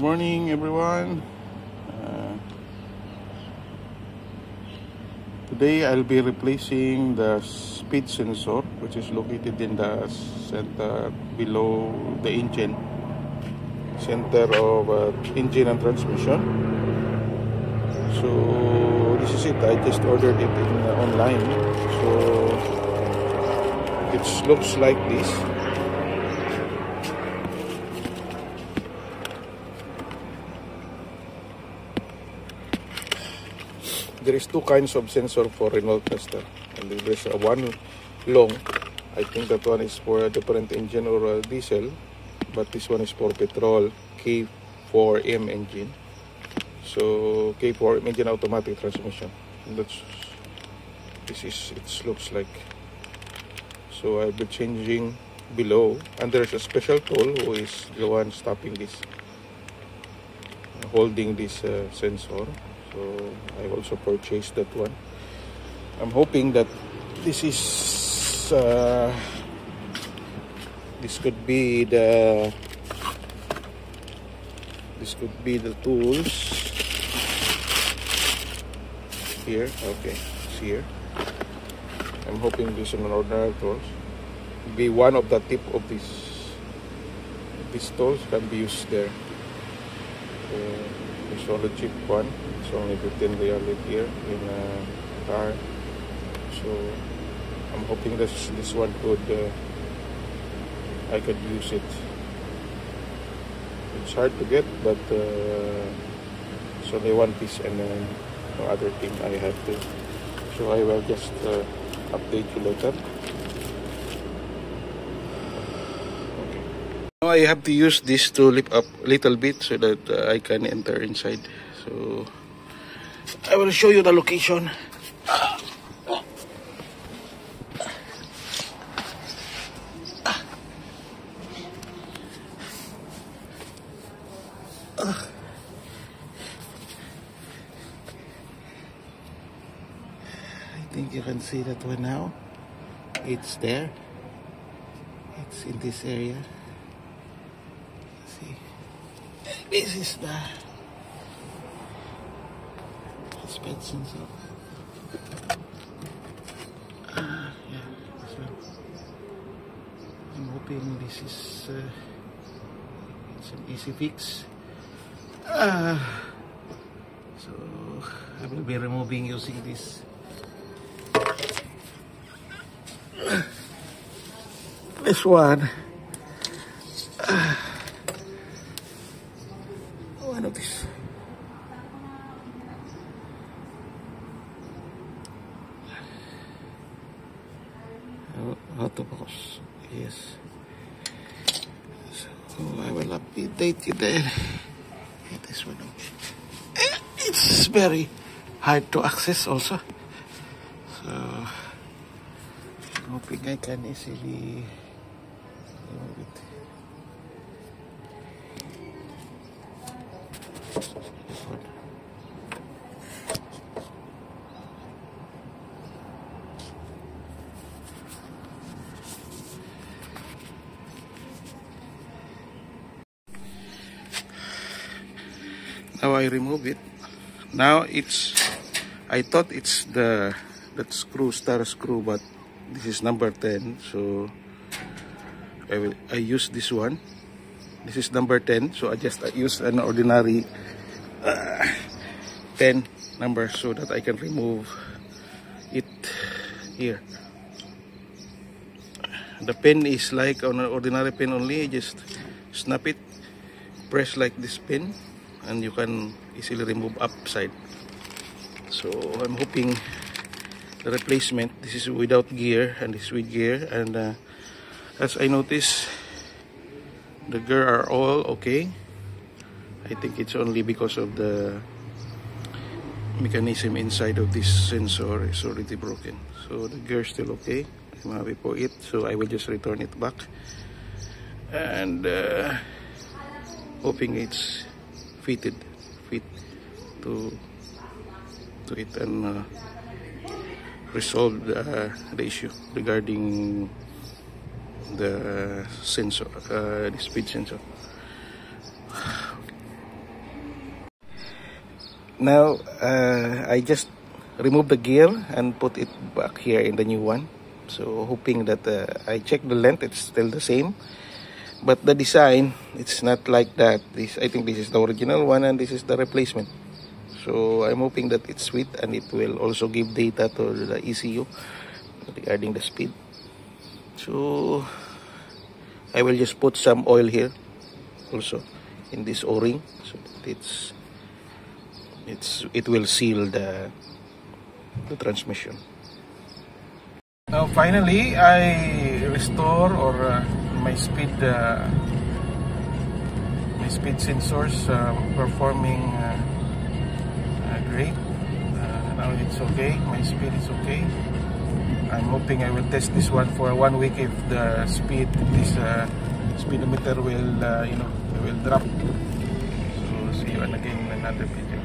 Morning, everyone. Today I'll be replacing the speed sensor, which is located in the center below the engine, center of engine and transmission. So this is it. I just ordered it online. So it looks like this. There is two kinds of sensor for Renault tester, and there's one long. I think that one is for a different engine or a diesel, but this one is for petrol K4M engine. So K4M engine automatic transmission. And it looks like. So I'll be changing below, and there's a special tool who is the one stopping this, holding this sensor. So I also purchased that one. I'm hoping that this is this could be the tools here. Okay, it's here. I'm hoping this is an ordinary tools. Be one of the tip of these tools can be used there. It's only cheap one. It's only 15 real here in a car. So I'm hoping that this one could I could use it. It's hard to get, but it's only one piece, and no other thing I have to. So I will just update you later. Now I have to use this to lift up a little bit so that I can enter inside. So I will show you the location. I think you can see that one now. It's there. It's in this area. See, this is the speed sensor. Yeah, this one. I'm hoping this is it's an easy fix. So I will be removing using this. This one. One of these. How to focus? Yes. So I will update you there. This one. It's very hard to access also. So I'm hoping I can easily remove it. This one. Now I remove it. Now I thought it's that screw, star screw, but this is number 10. So I use this one. This is number 10. So I use an ordinary 10 number so that I can remove it here. The pen is like on an ordinary pen only. Just snap it, press like this pen, and you can easily remove upside. So I'm hoping the replacement, this is without gear and this is with gear, and as I notice, the gear are all okay. I think it's only because of the mechanism inside of this sensor is already broken. So the gear is still okay. I'm happy for it. So I will just return it back, and hoping it's fit to it and resolve the issue regarding the sensor, the speed sensor. Now I just remove the gear and put it back here in the new one. So hoping that I check the length, it's still the same, but the design, it's not like that. I think this is the original one and this is the replacement. So I'm hoping that it's sweet and it will also give data to the ECU regarding the speed. So I will just put some oil here also in this O-ring, so that it will seal the transmission. Now finally I restore my speed sensors performing great. Now it's okay, my speed is okay. I'm hoping I will test this one for 1 week if the this speedometer will will drop. So see you again in another video.